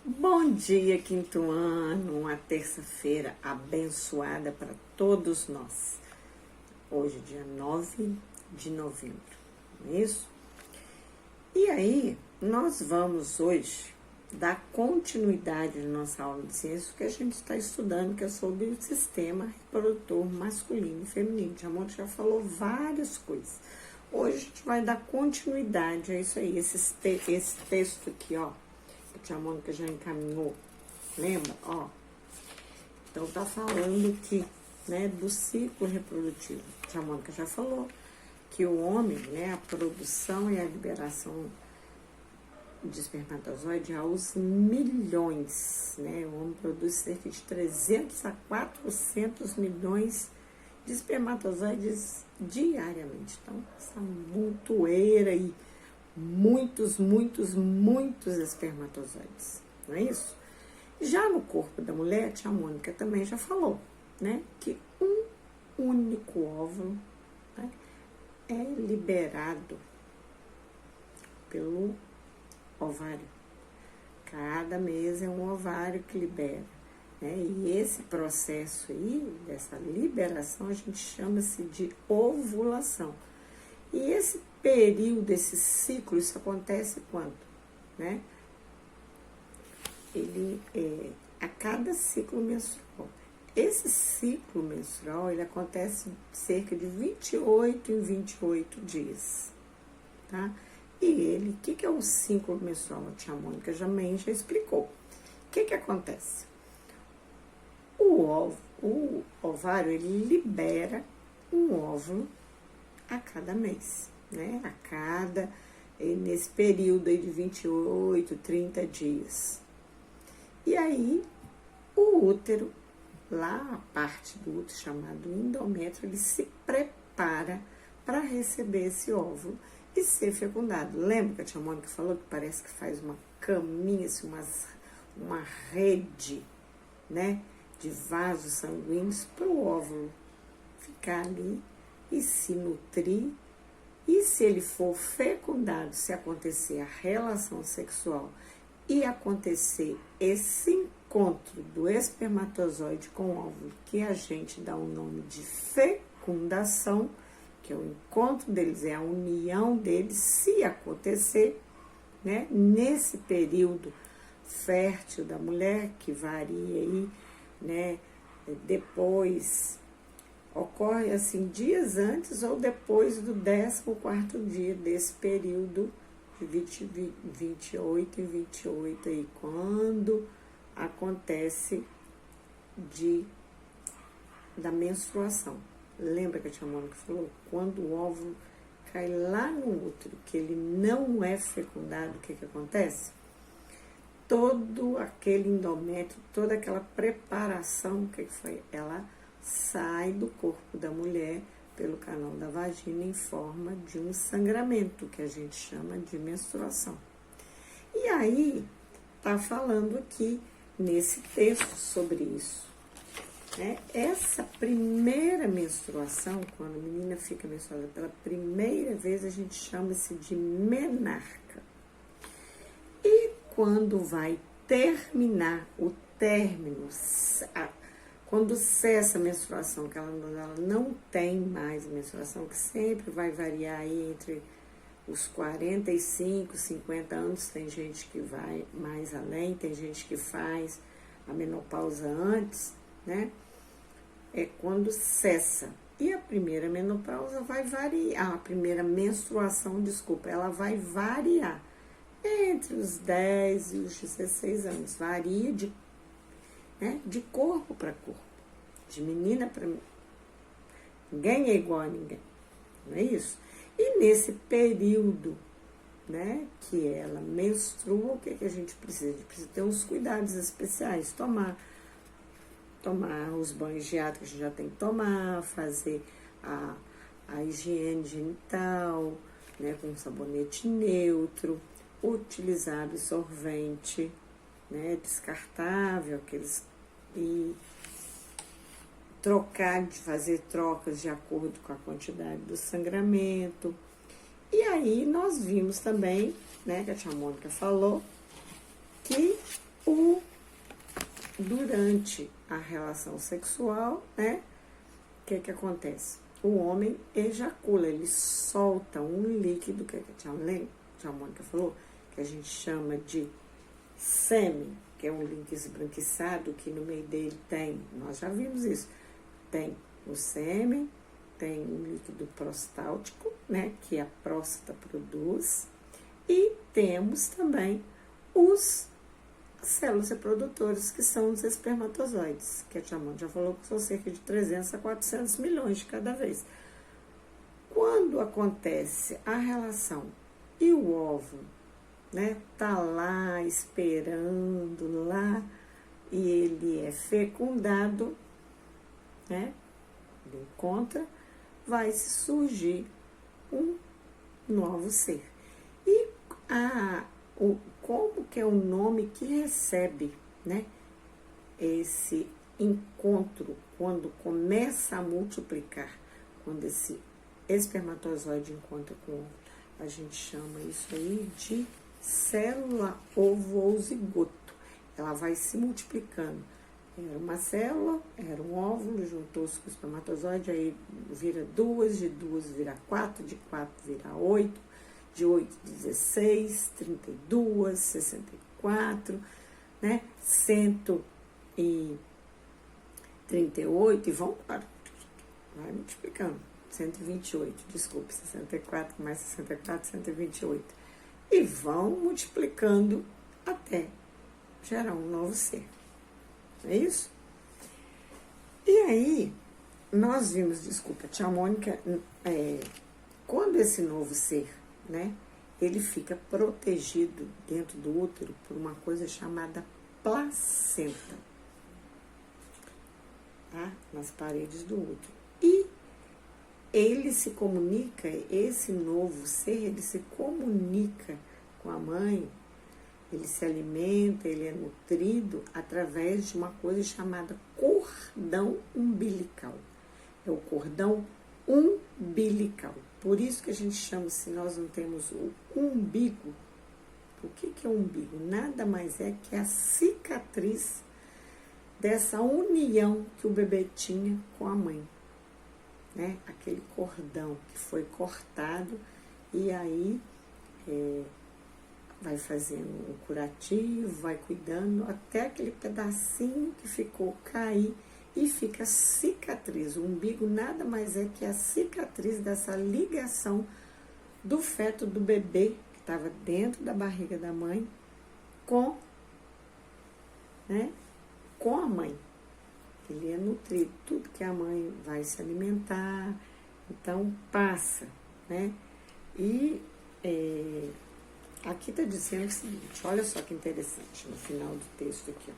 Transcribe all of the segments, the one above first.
Bom dia, quinto ano, uma terça-feira abençoada para todos nós. Hoje, dia 9 de novembro, não é isso? E aí, nós vamos hoje dar continuidade na nossa aula de ciências que a gente está estudando, que é sobre o sistema reprodutor masculino e feminino. A Mônica já falou várias coisas. Hoje a gente vai dar continuidade a isso aí, esse texto aqui, ó. A tia Mônica já encaminhou, lembra? Ó, então tá falando aqui, né, do ciclo reprodutivo. A tia Mônica já falou que o homem, né, a produção e a liberação de espermatozoide aos milhões, né? O homem produz cerca de 300 a 400 milhões de espermatozoides diariamente. Então, essa montoeira aí, muitos espermatozoides, não é isso? Já no corpo da mulher, a tia Mônica também já falou, né, que um único óvulo, né, é liberado pelo ovário. Cada mês é um ovário que libera, né, e esse processo aí, dessa liberação, a gente chama-se de ovulação. E esse período, esse ciclo, isso acontece quando, né? Ele é a cada ciclo menstrual. Esse ciclo menstrual, ele acontece cerca de 28 em 28 dias, tá? E ele, o que é o ciclo menstrual? A tia Mônica já explicou. O que acontece? O ovário, ele libera um óvulo a cada mês, né? Nesse período aí de 28, 30 dias. E aí, o útero, lá a parte do útero chamado endométrio, ele se prepara para receber esse óvulo e ser fecundado. Lembra que a tia Mônica falou que parece que faz uma caminha, assim, uma rede, né, de vasos sanguíneos para o óvulo ficar ali e se nutrir, e se ele for fecundado, se acontecer a relação sexual e acontecer esse encontro do espermatozoide com o óvulo, que a gente dá o nome de fecundação, que é o encontro deles, é a união deles, se acontecer, né, nesse período fértil da mulher, que varia aí, né, depois ocorre assim dias antes ou depois do 14º dia desse período de 28 em 28 aí, quando acontece da menstruação. Lembra que a tia Mônica falou? Quando o óvulo cai lá no útero, que ele não é fecundado, o que acontece? Todo aquele endométrio, toda aquela preparação, o que foi? Ela sai do corpo da mulher pelo canal da vagina em forma de um sangramento, que a gente chama de menstruação. E aí, tá falando aqui nesse texto sobre isso, né? Essa primeira menstruação, quando a menina fica menstruada pela primeira vez, a gente chama-se de menarca. E quando vai terminar o término, quando cessa a menstruação, que ela não tem mais menstruação, que sempre vai variar aí entre os 45, 50 anos, tem gente que vai mais além, tem gente que faz a menopausa antes, né? É quando cessa. E a primeira menopausa vai variar, a primeira menstruação, desculpa, ela vai variar entre os 10 e os 16 anos, varia de corpo para corpo, de menina para menina. Ninguém é igual a ninguém, não é isso? E nesse período, né, que ela menstrua, o que a gente precisa? A gente precisa ter uns cuidados especiais, tomar os banhos de água que a gente já tem que tomar, fazer a higiene genital, né, com sabonete neutro, utilizar absorvente, né, descartável, e fazer trocas de acordo com a quantidade do sangramento. E aí nós vimos também, né, que a tia Mônica falou, que o durante a relação sexual, né? O que acontece? O homem ejacula, ele solta um líquido, que a tia Mônica falou, que a gente chama de sêmen, que é um líquido esbranquiçado, que no meio dele tem, nós já vimos isso, tem o sêmen, tem o líquido prostáltico, né, que a próstata produz, e temos também os células reprodutores, que são os espermatozoides, que a tia Mônica já falou que são cerca de 300 a 400 milhões de cada vez. Quando acontece a relação e o óvulo, né, tá lá esperando lá, e ele é fecundado, né, ele encontra, vai se surgir um novo ser. E como que é o nome que recebe, né, esse encontro, quando começa a multiplicar, quando esse espermatozoide encontra com o óvulo, a gente chama isso aí de célula ovo ou zigoto. Ela vai se multiplicando. Era uma célula, era um óvulo, juntou-se com o espermatozoide, aí vira duas, de duas vira quatro, de quatro vira 8, de 8, 16, 32, 64, né? 138, e vão para, vai multiplicando. 128, desculpe, 64 mais 64, 128. E vão multiplicando até gerar um novo ser. Não é isso? E aí, nós vimos, desculpa, tia Mônica, quando esse novo ser, né, ele fica protegido dentro do útero por uma coisa chamada placenta, tá? Nas paredes do útero. E ele se comunica, esse novo ser, ele se comunica com a mãe, ele se alimenta, ele é nutrido através de uma coisa chamada cordão umbilical. É o cordão umbilical. Por isso que a gente chama, se nós não temos o umbigo, o que é o umbigo? Nada mais é que a cicatriz dessa união que o bebê tinha com a mãe, né? Aquele cordão que foi cortado e aí vai fazendo um curativo, vai cuidando até aquele pedacinho que ficou cair e fica cicatriz. O umbigo nada mais é que a cicatriz dessa ligação do feto do bebê que estava dentro da barriga da mãe com, né, com a mãe. Ele é nutrido, tudo que a mãe vai se alimentar, então passa, né? E aqui está dizendo o seguinte, olha só que interessante, no final do texto aqui, ó,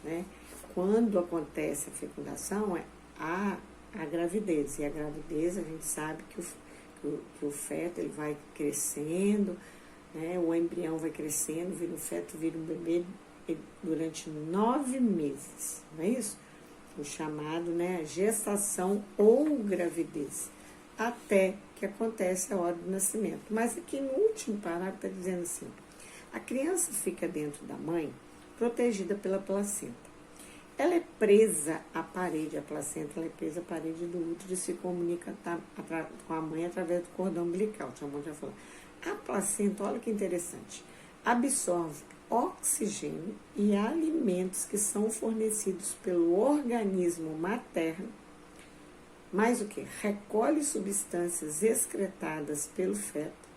né? Quando acontece a fecundação, é a gravidez, e a gravidez a gente sabe que o feto ele vai crescendo, né? O embrião vai crescendo, vira um feto, vira um bebê durante 9 meses, não é isso? O chamado, né, gestação ou gravidez, até que acontece a hora do nascimento. Mas aqui no último parágrafo está dizendo assim, a criança fica dentro da mãe, protegida pela placenta. Ela é presa à parede, a placenta ela é presa à parede do útero e se comunica com a mãe através do cordão umbilical, a mãe já falou. A placenta, olha que interessante, absorve oxigênio e alimentos que são fornecidos pelo organismo materno, mais o que? Recolhe substâncias excretadas pelo feto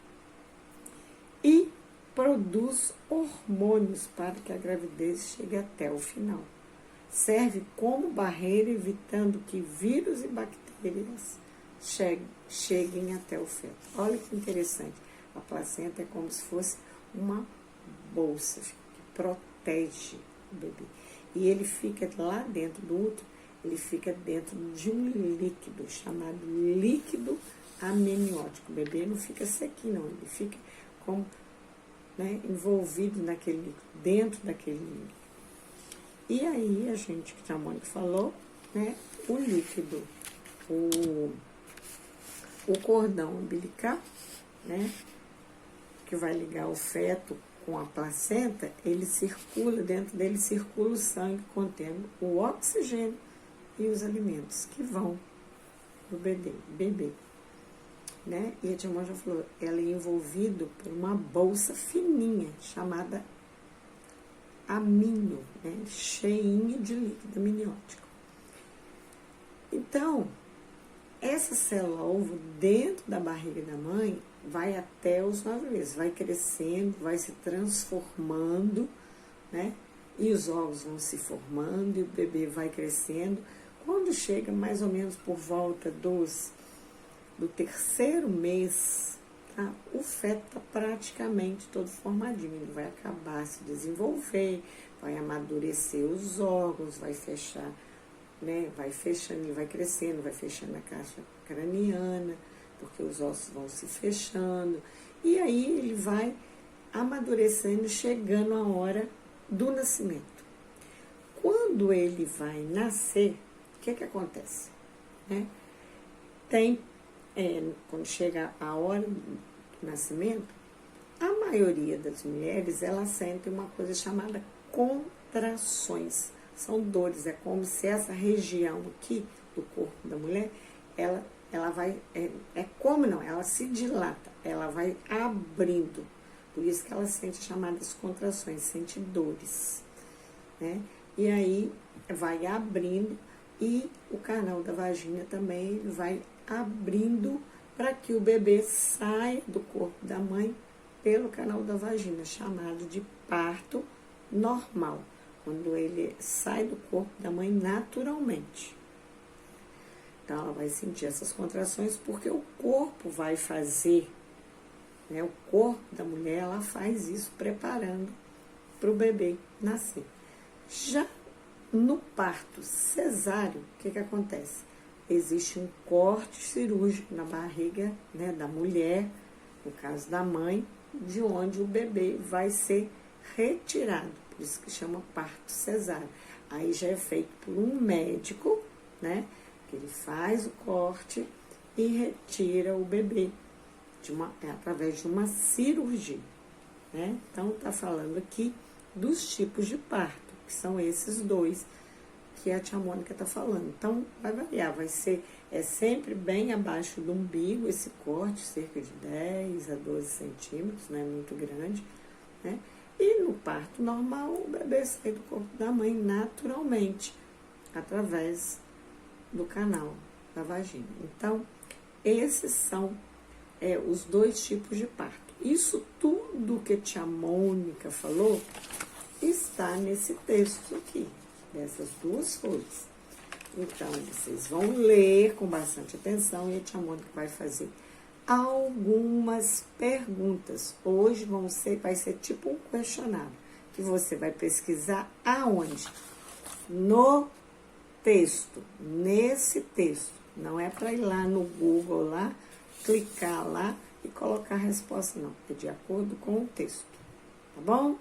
e produz hormônios para que a gravidez chegue até o final. Serve como barreira, evitando que vírus e bactérias cheguem até o feto. Olha que interessante. A placenta é como se fosse uma bolsa que protege o bebê. E ele fica lá dentro do útero, ele fica dentro de um líquido chamado líquido amniótico. O bebê não fica sequinho, não, ele fica como, né, envolvido naquele líquido, dentro daquele líquido. E aí, a gente, que a Mônica falou, né, o líquido, o cordão umbilical, né, que vai ligar o feto com a placenta, ele circula, dentro dele circula o sangue contendo o oxigênio e os alimentos que vão pro bebê, né? E a tia Mônica falou, ela é envolvida por uma bolsa fininha, chamada amino, né? Cheinha de líquido amniótico. Então, essa célula ovo dentro da barriga da mãe vai até os 9 meses, vai crescendo, vai se transformando, né? E os ovos vão se formando e o bebê vai crescendo. Quando chega mais ou menos por volta do 3º mês, tá? O feto está praticamente todo formadinho, ele vai acabar se desenvolver, vai amadurecer os órgãos, vai fechar, né? Vai fechando, ele vai crescendo, vai fechando a caixa craniana, porque os ossos vão se fechando, e aí ele vai amadurecendo, chegando a hora do nascimento. Quando ele vai nascer, o que acontece? Né? Quando chega a hora do nascimento, a maioria das mulheres, elas sentem uma coisa chamada contrações. São dores, é como se essa região aqui do corpo da mulher, ela vai, ela se dilata, ela vai abrindo. Por isso que ela sente chamadas contrações, sente dores, né? E aí vai abrindo e o canal da vagina também vai abrindo para que o bebê saia do corpo da mãe pelo canal da vagina, chamado de parto normal, quando ele sai do corpo da mãe naturalmente. Então, ela vai sentir essas contrações porque o corpo vai fazer, né? O corpo da mulher, ela faz isso preparando para o bebê nascer. Já no parto cesáreo, o que acontece? Existe um corte cirúrgico na barriga, né, da mulher, no caso da mãe, de onde o bebê vai ser retirado. Por isso que chama parto cesáreo. Aí já é feito por um médico, né? Que ele faz o corte e retira o bebê através de uma cirurgia, né? Então, tá falando aqui dos tipos de parto, que são esses dois que a tia Mônica tá falando. Então, vai variar, é sempre bem abaixo do umbigo esse corte, cerca de 10 a 12 centímetros, não é muito grande, né? E no parto normal, o bebê sai do corpo da mãe naturalmente, através do canal da vagina. Então, esses são os dois tipos de parto. Isso tudo que a tia Mônica falou está nesse texto aqui, dessas duas folhas. Então, vocês vão ler com bastante atenção e a tia Mônica vai fazer algumas perguntas. Hoje vai ser tipo um questionário, que você vai pesquisar aonde? No texto, nesse texto. Não é para ir lá no Google, lá, clicar lá e colocar a resposta, não. É de acordo com o texto, tá bom?